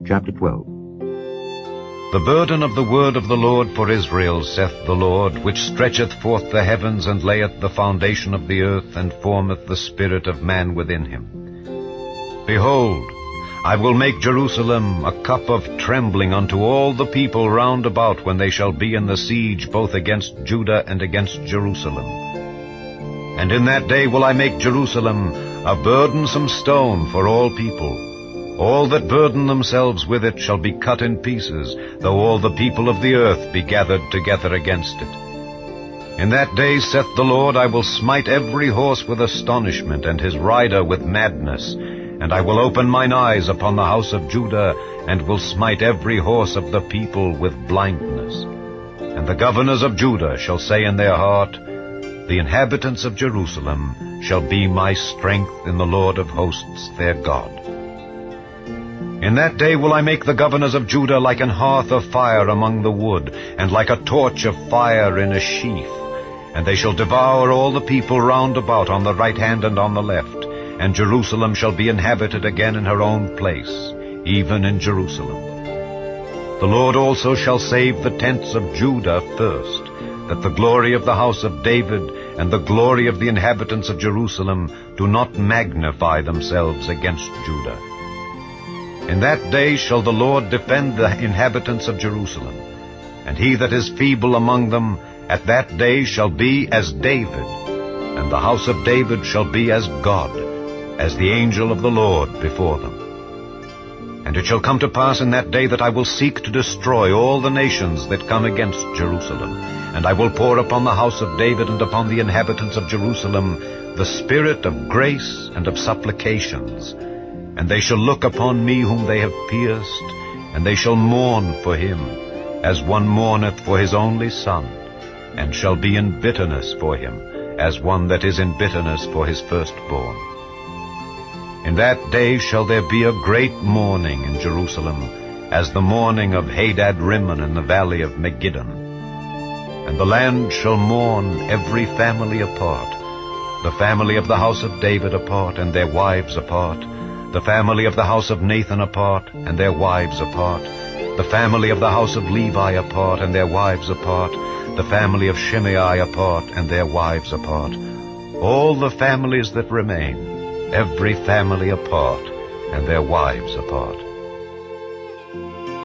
Chapter 12. The burden of the word of the Lord for Israel, saith the Lord, which stretcheth forth the heavens, and layeth the foundation of the earth, and formeth the spirit of man within him. Behold, I will make Jerusalem a cup of trembling unto all the people round about, when they shall be in the siege both against Judah and against Jerusalem. And in that day will I make Jerusalem a burdensome stone for all people. All that burden themselves with it shall be cut in pieces, though all the people of the earth be gathered together against it. In that day, saith the Lord, I will smite every horse with astonishment, and his rider with madness. And I will open mine eyes upon the house of Judah, and will smite every horse of the people with blindness. And the governors of Judah shall say in their heart, The inhabitants of Jerusalem shall be my strength in the Lord of hosts their God. In that day will I make the governors of Judah like an hearth of fire among the wood, and like a torch of fire in a sheaf. And they shall devour all the people round about on the right hand and on the left. And Jerusalem shall be inhabited again in her own place, even in Jerusalem. The Lord also shall save the tents of Judah first, that the glory of the house of David and the glory of the inhabitants of Jerusalem do not magnify themselves against Judah. In that day shall the Lord defend the inhabitants of Jerusalem, and he that is feeble among them at that day shall be as David, and the house of David shall be as God, as the angel of the Lord before them. And it shall come to pass in that day that I will seek to destroy all the nations that come against Jerusalem, and I will pour upon the house of David and upon the inhabitants of Jerusalem the spirit of grace and of supplications. And they shall look upon me whom they have pierced, and they shall mourn for him, as one mourneth for his only son, and shall be in bitterness for him, as one that is in bitterness for his firstborn. In that day shall there be a great mourning in Jerusalem, as the mourning of Hadad-rimmon in the valley of Megiddon. And the land shall mourn every family apart, the family of the house of David apart, and their wives apart, the family of the house of Nathan apart, and their wives apart, the family of the house of Levi apart, and their wives apart, the family of Shimei apart, and their wives apart, all the families that remain, every family apart, and their wives apart.